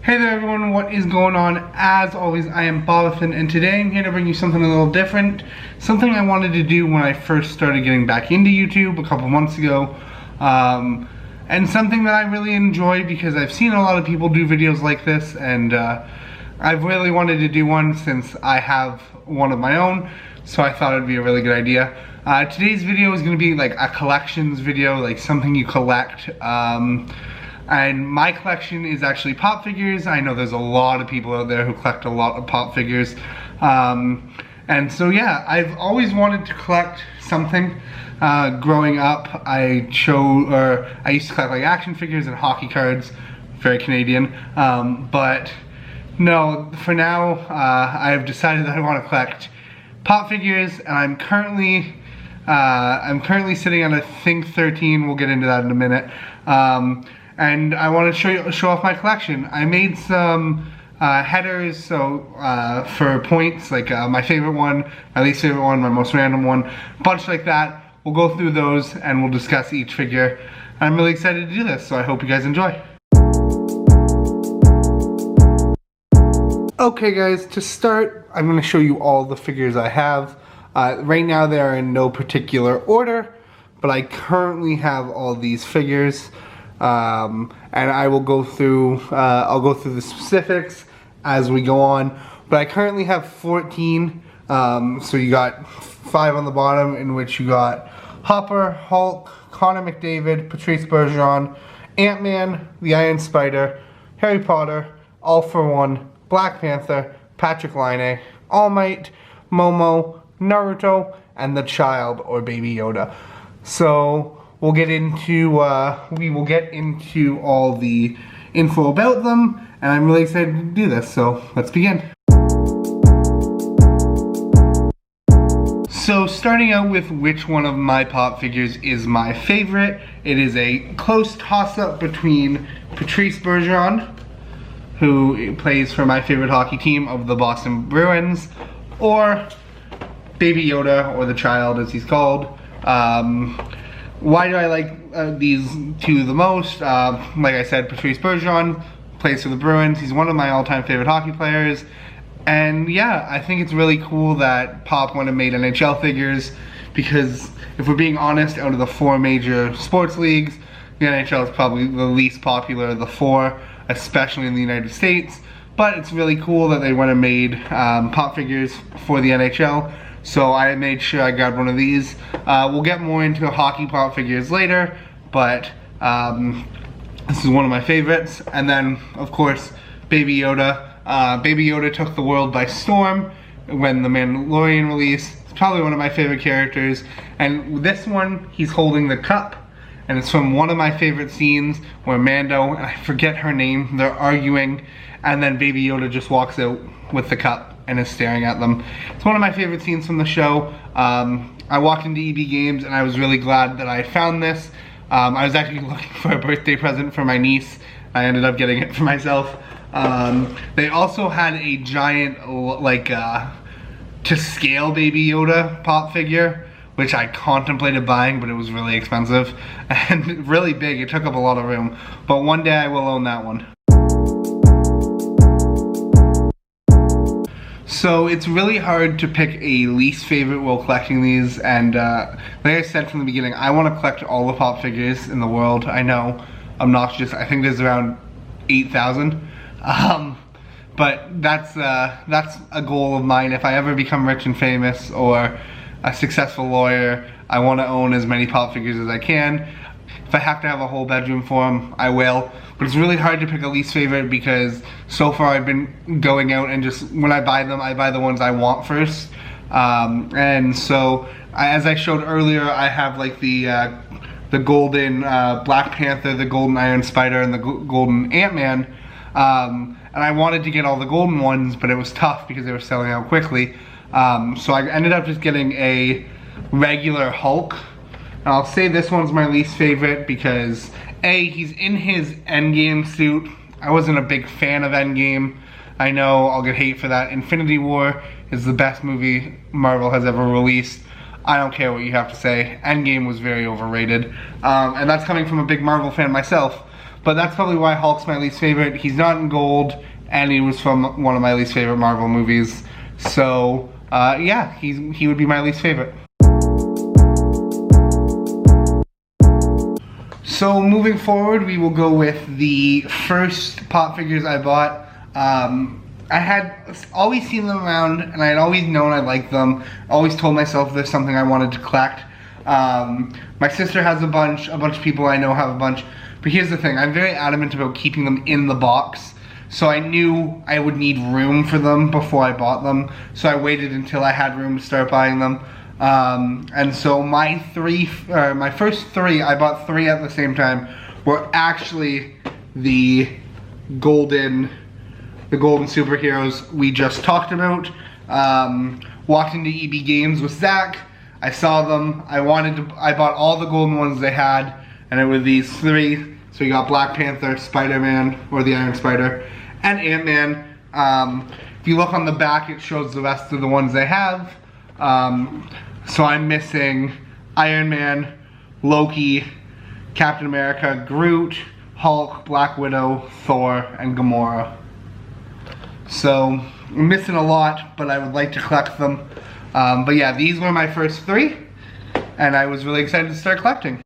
Hey there everyone, what is going on? As always, I am Bobathan, and today I'm here to bring you something a little different. Something I wanted to do when I first started getting back into YouTube a couple months ago. And something that I really enjoy because I've seen a lot of people do videos like this, and I've really wanted to do one since I have one of my own, so I thought it'd be a really good idea. Today's video is going to be like a collections video, like something you collect. And my collection is actually pop figures. I know there's a lot of people out there who collect a lot of pop figures. And so yeah, I've always wanted to collect something. Growing up, I used to collect like action figures and hockey cards. Very Canadian. But no, for now, I've decided that I want to collect pop figures, and I'm currently sitting on a Think 13. We'll get into that in a minute. And I want to show off my collection. I made some headers, so for points, like my favorite one, my least favorite one, my most random one, a bunch like that. We'll go through those and we'll discuss each figure. I'm really excited to do this, so I hope you guys enjoy. Okay guys, to start, I'm going to show you all the figures I have. Right now they are in no particular order, but I currently have all these figures. And I will go through, I'll go through the specifics as we go on, but I currently have 14, so you got 5 on the bottom, in which you got Hopper, Hulk, Connor McDavid, Patrice Bergeron, Ant-Man, the Iron Spider, Harry Potter, All For One, Black Panther, Patrick Laine, All Might, Momo, Naruto, and the Child, or Baby Yoda. So we'll get into, we will get into all the info about them, and I'm really excited to do this, so let's begin. So starting out with which one of my pop figures is my favorite, it is a close toss-up between Patrice Bergeron, who plays for my favorite hockey team of the Boston Bruins, or Baby Yoda, or the Child as he's called. Why do I like these two the most? Like I said, Patrice Bergeron plays for the Bruins. He's one of my all-time favorite hockey players. And yeah, I think it's really cool that Pop went and made NHL figures, because if we're being honest, out of the 4 major sports leagues, the NHL is probably the least popular of the 4, especially in the United States. But it's really cool that they went and made pop figures for the NHL. So I made sure I grabbed one of these. We'll get more into hockey pop figures later, but this is one of my favorites. And then, of course, Baby Yoda. Baby Yoda took the world by storm when The Mandalorian released. It's probably one of my favorite characters. And this one, he's holding the cup. And it's from one of my favorite scenes where Mando, and I forget her name, they're arguing. And then Baby Yoda just walks out with the cup and is staring at them. It's one of my favorite scenes from the show. I walked into EB Games and I was really glad that I found this. I was actually looking for a birthday present for my niece. I ended up getting it for myself. They also had a giant, like, to scale Baby Yoda pop figure, which I contemplated buying, but it was really expensive and really big. It took up a lot of room, but one day I will own that one. So it's really hard to pick a least favorite while collecting these, and like I said from the beginning, I want to collect all the pop figures in the world. I know, obnoxious. I think there's around 8,000, but that's a goal of mine. If I ever become rich and famous or a successful lawyer, I want to own as many pop figures as I can. If I have to have a whole bedroom for them, I will. But it's really hard to pick a least favorite because so far I've been going out and just, when I buy them, I buy the ones I want first. And so, as I showed earlier, I have like the golden Black Panther, the golden Iron Spider, and the golden Ant-Man. And I wanted to get all the golden ones, but it was tough because they were selling out quickly. So I ended up just getting a regular Hulk. And I'll say this one's my least favorite because A, he's in his Endgame suit. I wasn't a big fan of Endgame. I know I'll get hate for that. Infinity War is the best movie Marvel has ever released. I don't care what you have to say. Endgame was very overrated. And that's coming from a big Marvel fan myself. but that's probably why Hulk's my least favorite. He's not in gold, and he was from one of my least favorite Marvel movies. So, yeah, he would be my least favorite. So moving forward, we will go with the first pop figures I bought. I had always seen them around, and I had always known I liked them. Always told myself there's something I wanted to collect. My sister has a bunch of people I know have a bunch. But here's the thing, I'm very adamant about keeping them in the box. So I knew I would need room for them before I bought them. So I waited until I had room to start buying them. And so my first three, I bought three at the same time, were actually the golden superheroes we just talked about. Walked into EB Games with Zach. I saw them. I bought all the golden ones they had, and it was these three. So you got Black Panther, Spider-Man, or the Iron Spider, and Ant-Man. If you look on the back, it shows the rest of the ones they have. So I'm missing Iron Man, Loki, Captain America, Groot, Hulk, Black Widow, Thor, and Gamora. So I'm missing a lot, but I would like to collect them. But yeah, these were my first three, and I was really excited to start collecting.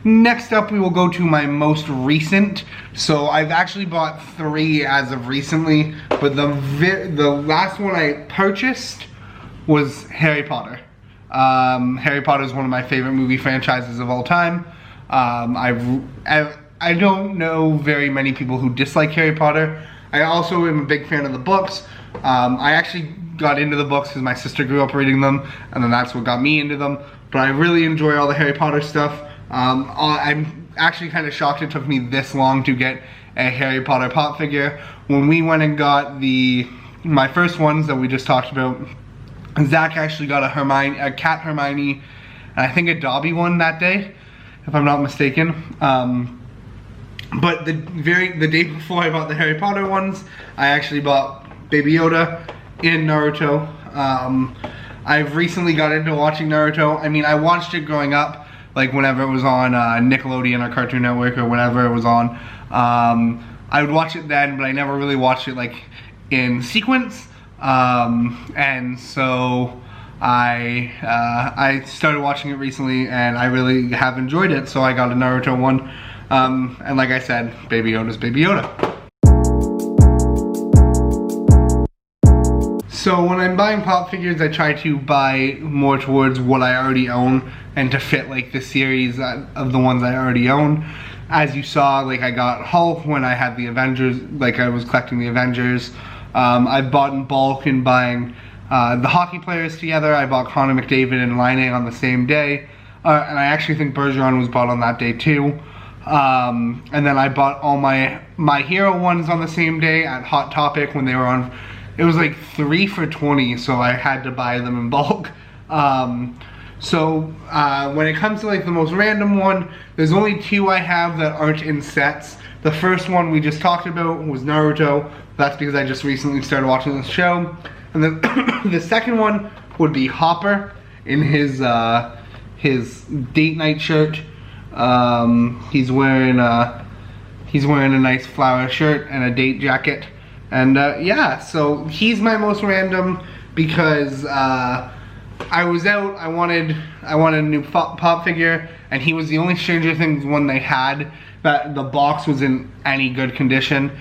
Next up, we will go to my most recent. So I've actually bought three as of recently, but the last one I purchased was Harry Potter. Harry Potter is one of my favorite movie franchises of all time. I don't know very many people who dislike Harry Potter. I also am a big fan of the books. I actually got into the books because my sister grew up reading them, and then that's what got me into them. But I really enjoy all the Harry Potter stuff. I'm actually kind of shocked it took me this long to get a Harry Potter pop figure. When we went and got my first ones that we just talked about, Zach actually got a Cat Hermione, and I think a Dobby one that day, if I'm not mistaken. But the day before I bought the Harry Potter ones, I actually bought Baby Yoda in Naruto. I've recently got into watching Naruto. I mean, I watched it growing up, like whenever it was on Nickelodeon or Cartoon Network or whenever it was on. I would watch it then, but I never really watched it like in sequence. And so I started watching it recently, and I really have enjoyed it. So I got a Naruto one, and like I said, Baby Yoda's Baby Yoda. So when I'm buying pop figures, I try to buy more towards what I already own and to fit like the series of the ones I already own. As you saw, like I got Hulk when I had the Avengers, like I was collecting the Avengers. I've bought in bulk and buying the hockey players together. I bought Connor McDavid and Laine on the same day. And I actually think Bergeron was bought on that day too. And then I bought all my hero ones on the same day at Hot Topic when they were on. It was like 3 for $20, so I had to buy them in bulk. So when it comes to like the most random one, there's only 2 I have that aren't in sets. The first one we just talked about was Naruto. That's because I just recently started watching this show. And then the second one would be Hopper in his date night shirt. He's wearing a nice flower shirt and a date jacket. And yeah, so he's my most random because I was out, I wanted a new pop figure, and he was the only Stranger Things one they had that the box was in any good condition.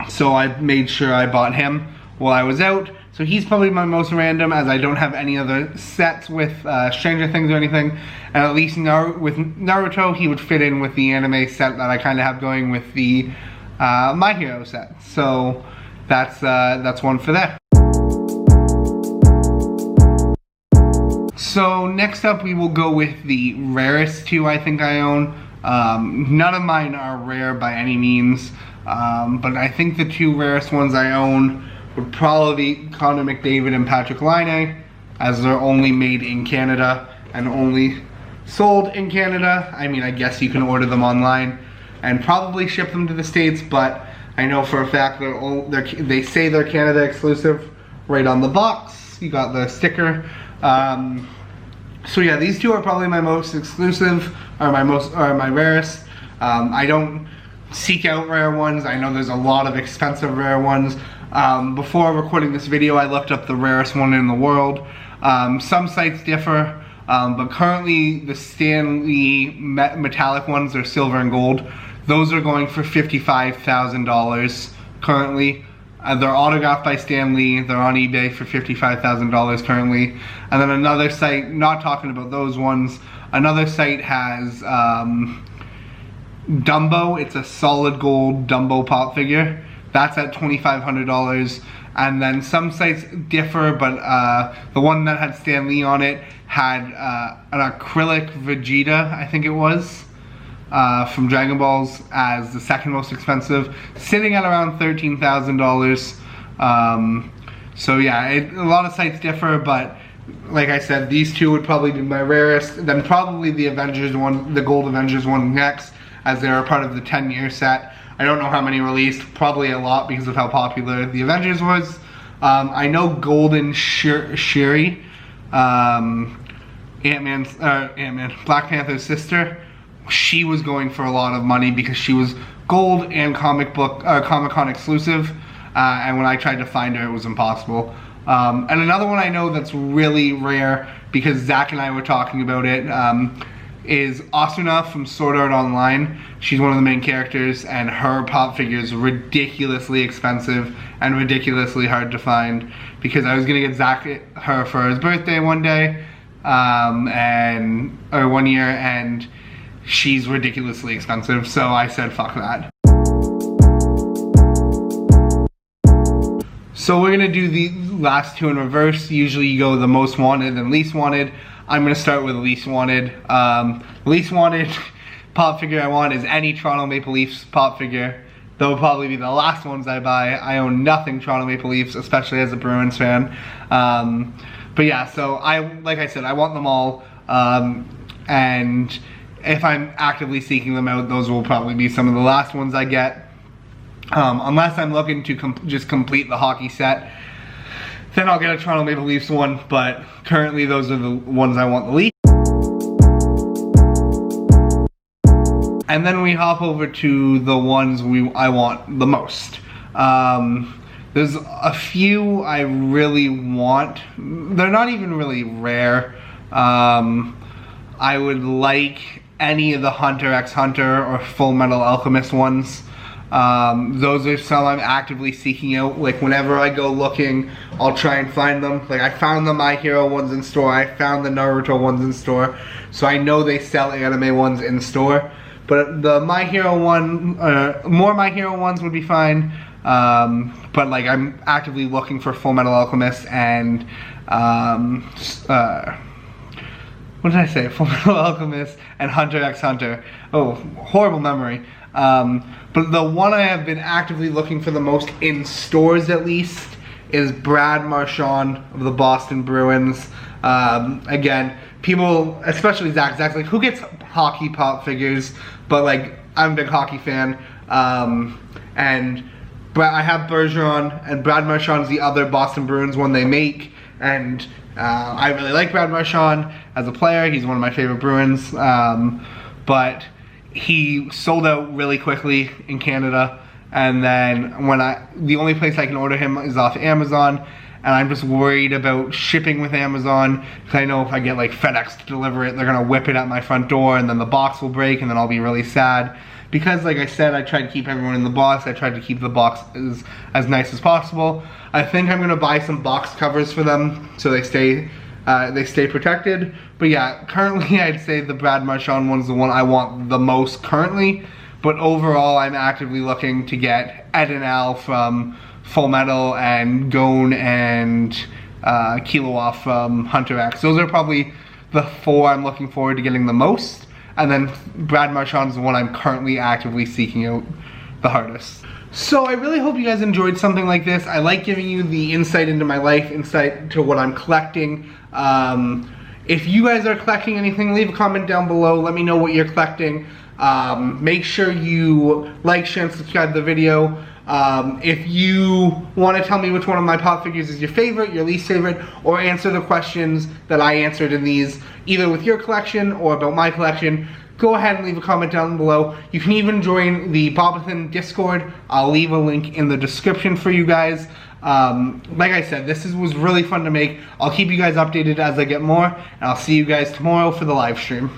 So I made sure I bought him while I was out. So he's probably my most random, as I don't have any other sets with Stranger Things or anything. And at least with Naruto, he would fit in with the anime set that I kind of have going with the My Hero set. So that's one for that. So next up we will go with the rarest 2 I think I own. None of mine are rare by any means, but I think the 2 rarest ones I own would probably be Connor McDavid and Patrick Laine, as they're only made in Canada and only sold in Canada. I mean, I guess you can order them online and probably ship them to the States, but I know for a fact they say they're Canada exclusive right on the box. You got the sticker. So yeah, these two are probably my most exclusive, or my rarest. I don't seek out rare ones. I know there's a lot of expensive rare ones. Before recording this video, I looked up the rarest one in the world. Some sites differ, but currently the Stan Lee metallic ones are silver and gold. Those are going for $55,000 currently. They're autographed by Stan Lee. They're on eBay for $55,000 currently. And then another site, not talking about those ones, another site has Dumbo. It's a solid gold Dumbo pop figure. That's at $2,500. And then some sites differ, but the one that had Stan Lee on it had an acrylic Vegeta, I think it was, from Dragon Balls as the second most expensive, sitting at around $13,000. So yeah, a lot of sites differ, but like I said, these two would probably be my rarest. Then probably the Avengers one, the Gold Avengers one next, as they are part of the 10-year set. I don't know how many released, probably a lot because of how popular the Avengers was. I know Golden Shuri, Black Panther's sister, she was going for a lot of money because she was gold and Comic-Con exclusive, and when I tried to find her, it was impossible. And another one I know that's really rare, because Zach and I were talking about it, is Asuna from Sword Art Online. She's one of the main characters, and her pop figure is ridiculously expensive and ridiculously hard to find, because I was gonna get Zach her for his birthday one day, or 1 year, and she's ridiculously expensive, so I said fuck that. So we're gonna do the last two in reverse. Usually you go the most wanted and least wanted. I'm gonna start with least wanted. Least wanted pop figure I want is any Toronto Maple Leafs pop figure. They'll probably be the last ones I buy. I own nothing Toronto Maple Leafs, especially as a Bruins fan. But yeah, so like I said, I want them all. And if I'm actively seeking them out, those will probably be some of the last ones I get. Unless I'm looking to just complete the hockey set, then I'll get a Toronto Maple Leafs one, but currently those are the ones I want the least. And then we hop over to the ones I want the most. There's a few I really want. They're not even really rare. I would like any of the Hunter x Hunter or Full Metal Alchemist ones. Those are some I'm actively seeking out. Like whenever I go looking, I'll try and find them. Like I found the My Hero ones in store, I found the Naruto ones in store, so I know they sell anime ones in store. But the My Hero one, more My Hero ones would be fine. But like I'm actively looking for Full Metal Alchemist and what did I say? Full Metal Alchemist and Hunter x Hunter. Oh, horrible memory. But the one I have been actively looking for the most, in stores at least, is Brad Marchand of the Boston Bruins. Again, people, especially Zach's like, who gets hockey pop figures? But like, I'm a big hockey fan. And I have Bergeron, and Brad Marchand's the other Boston Bruins one they make. And I really like Brad Marchand as a player. He's one of my favorite Bruins. But he sold out really quickly in Canada, and then the only place I can order him is off Amazon, and I'm just worried about shipping with Amazon, because I know if I get like FedEx to deliver it, they're gonna whip it at my front door, and then the box will break, and then I'll be really sad. Because like I said, I tried to keep everyone in the box. I tried to keep the box as nice as possible. I think I'm gonna buy some box covers for them so they stay protected. But yeah, currently I'd say the Brad Marchand one's the one I want the most currently. But overall, I'm actively looking to get Ed and Al from Full Metal, and Gon and Killua from Hunter x. Those are probably the four I'm looking forward to getting the most. And then Brad Marchand's the one I'm currently actively seeking out the hardest. So I really hope you guys enjoyed something like this. I like giving you the insight into my life, insight to what I'm collecting. If you guys are collecting anything, leave a comment down below. Let me know what you're collecting. Make sure you like, share, and subscribe to the video. If you want to tell me which one of my pop figures is your favorite, your least favorite, or answer the questions that I answered in these, either with your collection or about my collection, go ahead and leave a comment down below. You can even join the Bobathan Discord. I'll leave a link in the description for you guys. Like I said, this was really fun to make. I'll keep you guys updated as I get more, and I'll see you guys tomorrow for the live stream.